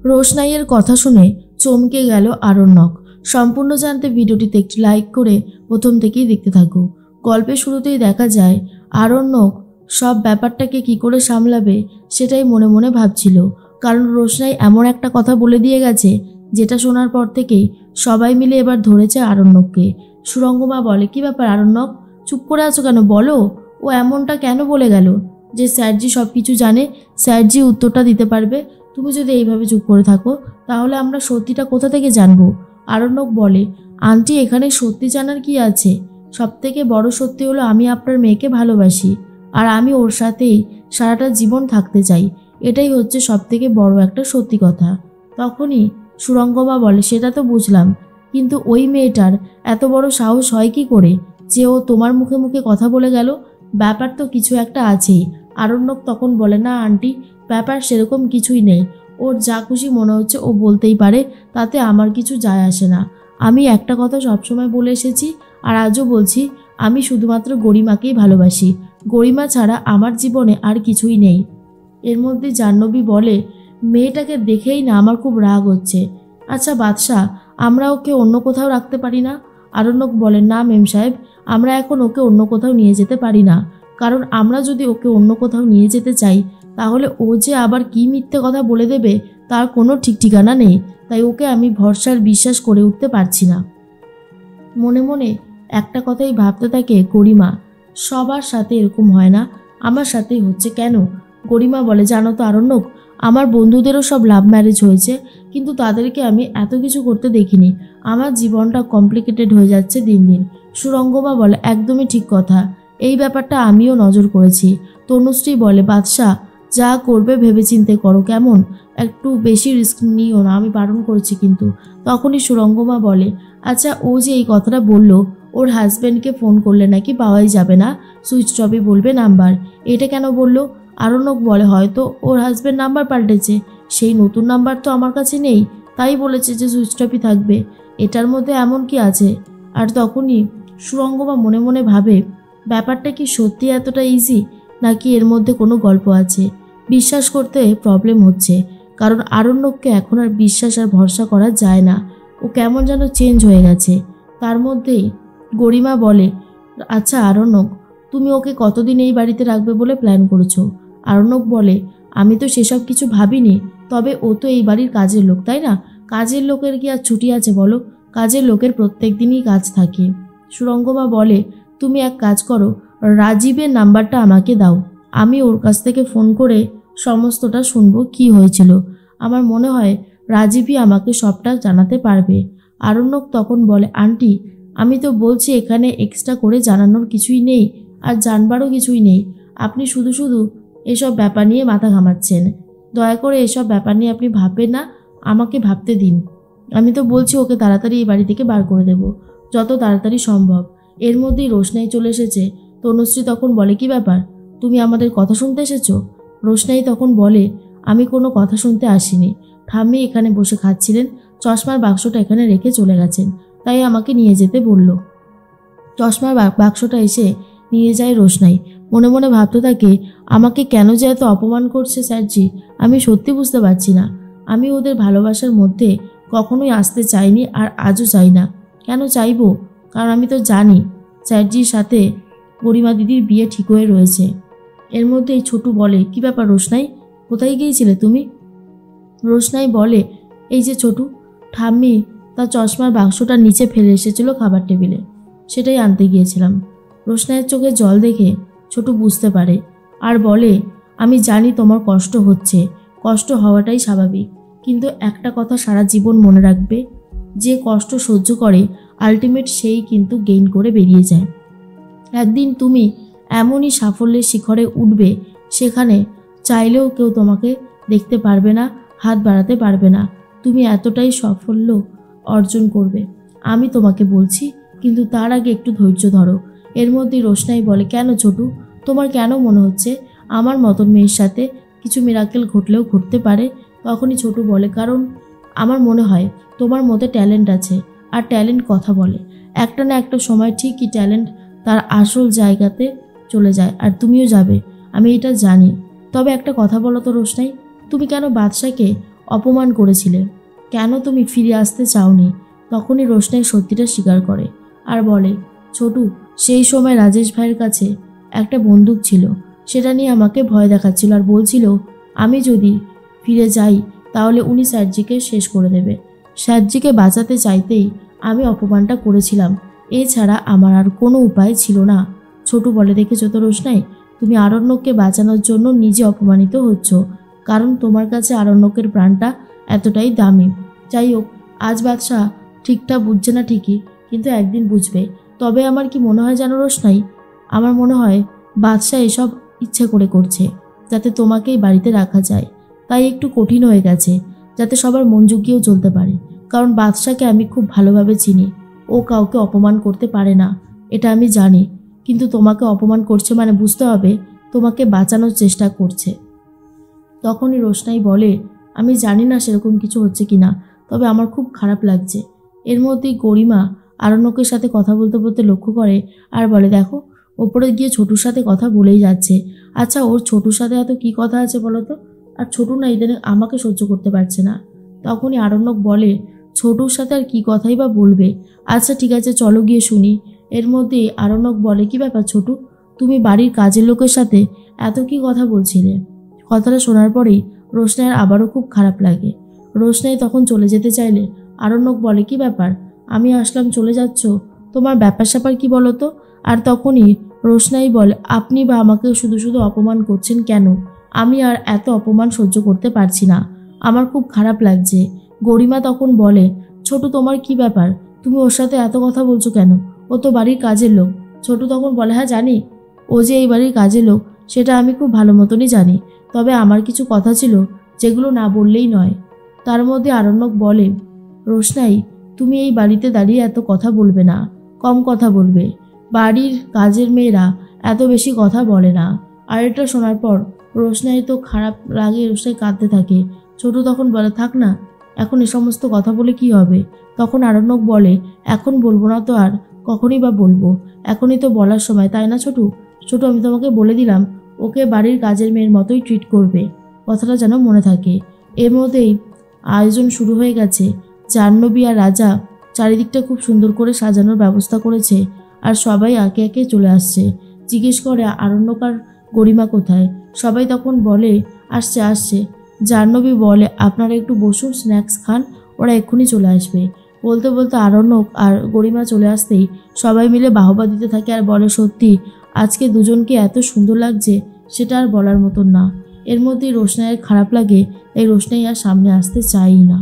রোশনাইয়ের কথা শুনে চমকে গেল আরণ্যক। সম্পূর্ণ জানতে ভিডিওটিতে একটি লাইক করে প্রথম থেকেই দেখতে থাকো। গল্পের শুরুতেই দেখা যায় আরণ্যক সব ব্যাপারটাকে কি করে সামলাবে সেটাই মনে মনে ভাবছিল, কারণ রোশনাই এমন একটা কথা বলে দিয়ে গেছে যেটা শোনার পর থেকেই সবাই মিলে এবার ধরেছে আরণ্যককে। সুরঙ্গমা বলে, কি ব্যাপার আরণ্যক, চুপ করে আছো কেন, বলো ও এমনটা কেন বলে গেল? যে স্যারজি সব কিছু জানে, স্যারজি উত্তরটা দিতে পারবে, তুমি যদি এইভাবে চুপ করে থাকো তাহলে আমরা সত্যিটা কোথা থেকে জানবো? আরণ্যক বলে, আন্টি এখানে সত্যি জানার কি আছে? সব থেকে বড় সত্যি হলো আমি আপনার মেয়েকে ভালোবাসি আর আমি ওর সাথেই সারাটা জীবন থাকতে চাই, এটাই হচ্ছে সব থেকে বড় একটা সত্যি কথা। তখনই সুরঙ্গমা বলে, সেটা তো বুঝলাম, কিন্তু ওই মেয়েটার এত বড় সাহস হয় কি করে যে ও তোমার মুখে মুখে কথা বলে গেল? ব্যাপার তো কিছু একটা আছেই। আরণ্যক তখন বলে, না আন্টি, ব্যাপার সেরকম কিছুই নেই, ওর যা খুশি মনে হচ্ছে ও বলতেই পারে, তাতে আমার কিছু যায় আসে না। আমি একটা কথা সবসময় বলে এসেছি আর আজও বলছি, আমি শুধুমাত্র গরিমাকেই ভালোবাসি, গরিমা ছাড়া আমার জীবনে আর কিছুই নেই। এর মধ্যে জাহ্নবী বলে, মেয়েটাকে দেখেই না আমার খুব রাগ হচ্ছে। আচ্ছা বাদশা, আমরা ওকে অন্য কোথাও রাখতে পারি না? আরণ্যক বলেন, না মেম সাহেব, আমরা এখন ওকে অন্য কোথাও নিয়ে যেতে পারি না, কারণ আমরা যদি ওকে অন্য কোথাও নিয়ে যেতে চাই তাহলে ও যে আবার কি মিথ্যে কথা বলে দেবে তার কোনো ঠিক ঠিকানা নেই, তাই ওকে আমি ভরসার বিশ্বাস করে উঠতে পারছি না। মনে মনে একটা কথাই ভাবতে থাকে গরিমা, সবার সাথে এরকম হয় না, আমার সাথেই হচ্ছে কেন? গরিমা বলে, জানো তো আরণ্যক, আমার বন্ধুদেরও সব লাভ ম্যারেজ হয়েছে, কিন্তু তাদেরকে আমি এত কিছু করতে দেখিনি। আমার জীবনটা কমপ্লিকেটেড হয়ে যাচ্ছে দিন দিন। সুরঙ্গমা বলে, একদমই ঠিক কথা, এই ব্যাপারটা আমিও নজর করেছি। তনুশ্রী বলে, বাদশা যা করবে ভেবেচিন্তে করো কেমন, একটু বেশি রিস্ক নিও না, আমি বারণ করেছি কিন্তু। তখনই সুরঙ্গমা বলে, আচ্ছা ও যে এই কথাটা বলল, ওর হাজব্যান্ডকে ফোন করলে নাকি পাওয়াই যাবে না, সুইচ অফই বলবে নাম্বার, এটা কেন বললো? আরণ্যক বলে, হয়তো ওর হাজব্যান্ড নাম্বার পাল্টেছে, সেই নতুন নাম্বার তো আমার কাছে নেই, তাই বলেছে যে সুইচ অফই থাকবে, এটার মধ্যে এমন কি আছে? আর তখনই সুরঙ্গমা মনে মনে ভাবে, ব্যাপারটা কি সত্যি এতটা ইজি, নাকি এর মধ্যে কোনো গল্প আছে? বিশ্বাস করতে প্রবলেম হচ্ছে, কারণ আরণ্যককে এখন আর বিশ্বাস আর ভরসা করা যায় না, ও কেমন যেন চেঞ্জ হয়ে গেছে। তার মধ্যেই গরিমা বলে, আচ্ছা আরণ্যক, তুমি ওকে কতদিন এই বাড়িতে রাখবে বলে প্ল্যান করেছো? আরণ্যক বলে, আমি তো সেসব কিছু ভাবিনি, তবে ও তো এই বাড়ির কাজের লোক, তাই না? কাজের লোকের কি আর ছুটি আছে বলো? কাজের লোকের প্রত্যেক দিনই কাজ থাকে। সুরঙ্গমা বলে, তুমি এক কাজ করো, রাজীবের নাম্বারটা আমাকে দাও, আমি ওর কাছ থেকে ফোন করে সমস্তটা শুনবো কি হয়েছিল, আমার মনে হয় রাজীবই আমাকে সবটা জানাতে পারবে। আরণ্যক তখন বলে, আন্টি আমি তো বলছি এখানে এক্সট্রা করে জানানোর কিছুই নেই আর জানবারও কিছুই নেই, আপনি শুধু শুধু এসব ব্যাপার নিয়ে মাথা ঘামাচ্ছেন, দয়া করে এসব ব্যাপার নিয়ে আপনি ভাববেন না, আমাকে ভাবতে দিন। আমি তো বলছি ওকে তাড়াতাড়ি এই বাড়ি থেকে বার করে দেব, যত তাড়াতাড়ি সম্ভব। এর মধ্যেই রোশনাই চলে এসেছে। তনুশ্রী তখন বলে, কি ব্যাপার, তুমি আমাদের কথা শুনতে এসেছো? রোশনাই তখন বলে, আমি কোনো কথা শুনতে আসিনি, ঠাম্মি এখানে বসে খাচ্ছিলেন, চশমার বাক্সটা এখানে রেখে চলে গেছেন, তাই আমাকে নিয়ে যেতে বলল। চশমার বাক্সটা এসে নিয়ে যায় রোশনাই। মনে মনে ভাবতে থাকে, আমাকে কেন যে এত অপমান করছে স্যারজি, আমি সত্যি বুঝতে পারছি না। আমি ওদের ভালোবাসার মধ্যে কখনোই আসতে চাইনি আর আজও চাই না। কেন চাইবো? কারণ আমি তো জানি স্যারজির সাথে গরিমা দিদির বিয়ে ঠিক হয়ে রয়েছে। এর মধ্যে এই ছোটু বলে, কি ব্যাপার রোশনাই, কোথায় গিয়েছিলে তুমি? রোশনাই বলে, এই যে ছোটু, ঠাম্মি তার চশমার বাক্সটা নিচে ফেলে এসেছিল খাবার টেবিলে, সেটাই আনতে গিয়েছিলাম। রোশনাইয়ের চোখে জল দেখে ছোটু বুঝতে পারে আর বলে, আমি জানি তোমার কষ্ট হচ্ছে, কষ্ট হওয়াটাই স্বাভাবিক, কিন্তু একটা কথা সারা জীবন মনে রাখবে, যে কষ্ট সহ্য করে আলটিমেট সেই কিন্তু গেইন করে বেরিয়ে যায়। একদিন তুমি এমনই সাফল্যের শিখরে উঠবে, সেখানে চাইলেও কেউ তোমাকে দেখতে পারবে না, হাত বাড়াতে পারবে না, তুমি এতটাই সাফল্য অর্জন করবে, আমি তোমাকে বলছি, কিন্তু তার আগে একটু ধৈর্য ধরো। এর মধ্যেই রোশনাই বলে, কেন ছোটু, তোমার কেন মনে হচ্ছে আমার মতন মেয়ের সাথে কিছু মিরাকেল ঘটলেও ঘটতে পারে? তখনই ছোটু বলে, কারণ আমার মনে হয় তোমার মধ্যে ট্যালেন্ট আছে, আর ট্যালেন্ট কথা বলে, একটা না একটা সময় ঠিকই ট্যালেন্ট তার আসল জায়গাতে চলে যায়, আর তুমিও যাবে, আমি এটা জানি। তবে একটা কথা বলো তো রোশনাই, তুমি কেন বাদশাকে অপমান করেছিলে, কেন তুমি ফিরে আসতে চাওনি? তখনই রোশনাই সত্যিটা স্বীকার করে আর বলে, ছোটু, সেই সময় রাজেশ ভাইয়ের কাছে একটা বন্দুক ছিল, সেটা নিয়ে আমাকে ভয় দেখাচ্ছিল আর বলছিল আমি যদি ফিরে যাই তাহলে উনি স্যারজিকে শেষ করে দেবে। স্যারজিকে বাঁচাতে চাইতেই আমি অপমানটা করেছিলাম, এছাড়া আমার আর কোনো উপায় ছিল না। ছোটু বলে, দেখেছো তো রোশনাই, তুমি আরণ্যককে বাঁচানোর জন্য নিজে অপমানিত হচ্ছ, কারণ তোমার কাছে আরণ্যকের প্রাণটা এতটাই দামি। যাই হোক, আজ বাদশাহ ঠিকঠাক বুঝছে না ঠিকই, কিন্তু একদিন বুঝবে। তবে আমার কি মনে হয় জানো রোশনাই, আমার মনে হয় বাদশাহ এসব ইচ্ছে করে করছে যাতে তোমাকেই বাড়িতে রাখা যায়, তাই একটু কঠিন হয়ে গেছে যাতে সবার মন জুগিয়েও চলতে পারে। কারণ বাদশাকে আমি খুব ভালোভাবে চিনি, ও কাউকে অপমান করতে পারে না, এটা আমি জানি। কিন্তু তোমাকে অপমান করছে মানে বুঝতে হবে তোমাকে বাঁচানোর চেষ্টা করছে। তখনই রোশনাই বলে, আমি জানি না সেরকম কিছু হচ্ছে কিনা, তবে আমার খুব খারাপ লাগছে। এর মধ্যেই গরিমা আরণ্যকের সাথে কথা বলতে বলতে লক্ষ্য করে আর বলে, দেখো, ওপরে গিয়ে ছোটুর সাথে কথা বলেই যাচ্ছে। আচ্ছা, ওর ছোটুর সাথে এত কি কথা আছে বলো তো? আর ছোটু না ইদানিং আমাকে সহ্য করতে পারছে না। তখনই আরণ্যক বলে, ছোটুর সাথে আর কি কথাই বা বলবে? আচ্ছা ঠিক আছে, চলো গিয়ে শুনি। এর মধ্যেই আরণ্যক বলে, কি ব্যাপার ছোটু, তুমি বাড়ির কাজের লোকের সাথে এত কি কথা বলছিলে? কথাটা শোনার পরেই রোশনাইয়ের আবারও খুব খারাপ লাগে। রোশনাই তখন চলে যেতে চাইলে আরণ্যক বলে, কি ব্যাপার, আমি আসলাম চলে যাচ্ছ, তোমার ব্যাপার স্যাপার কি বলো তো? আর তখনই রোশনাই বলে, আপনি বা আমাকে শুধু শুধু অপমান করছেন কেন? আমি আর এত অপমান সহ্য করতে পারছি না, আমার খুব খারাপ লাগছে। গরিমা তখন বলে, ছোটু, তোমার কি ব্যাপার, তুমি ওর সাথে এত কথা বলছো কেন? ও তো বাড়ির কাজের লোক। ছোটু তখন বলে, হ্যাঁ জানি, ও যে এই বাড়ির কাজের লোক সেটা আমি খুব ভালো মতনই জানি, তবে আমার কিছু কথা ছিল যেগুলো না বললেই নয়। তার মধ্যে আরণ্যক বলে, রোশনাই, তুমি এই বাড়িতে দাঁড়িয়ে এত কথা বলবে না, কম কথা বলবে। বাড়ির কাজের মেয়েরা এত বেশি কথা বলে না। আর এটা শোনার পর রোশনাই তো খারাপ লাগে, রোশনাই কাঁদতে থাকে। ছোটু তখন বলে, থাক না, এখন এ সমস্ত কথা বলে কি হবে? তখন আরণ্যক বলে, এখন বলবো না তো আর কখনই বা বলবো? এখনই তো বলার সময়, তাই না ছোটু? ছোটু, আমি তোমাকে বলে দিলাম ওকে বাড়ির কাজের মেয়ের মতোই ট্রিট করবে, কথাটা যেন মনে থাকে। এর মধ্যেই আয়োজন শুরু হয়ে গেছে। জাহ্নবী আর রাজা চারিদিকটা খুব সুন্দর করে সাজানোর ব্যবস্থা করেছে, আর সবাই একে একে চলে আসছে। জিজ্ঞেস করে, আরণ্যক আর গরিমা কোথায়? সবাই তখন বলে, আসছে আসছে। জাহ্নবী বলে, আপনারা একটু বসুন, স্ন্যাক্স খান, ওরা এক্ষুনি চলে আসবে। বলতে বলতে আরণ্যক আর গরিমা চলে আসতেই সবাই মিলে বাহবা দিতে থাকে আর বলে, সত্যি আজকে দুজনকে এত সুন্দর লাগছে সেটা আর বলার মতন না। এর মধ্যেই রোশনাইয়ের খারাপ লাগে, তাই রোশনাই আর সামনে আসতে চায়ই না।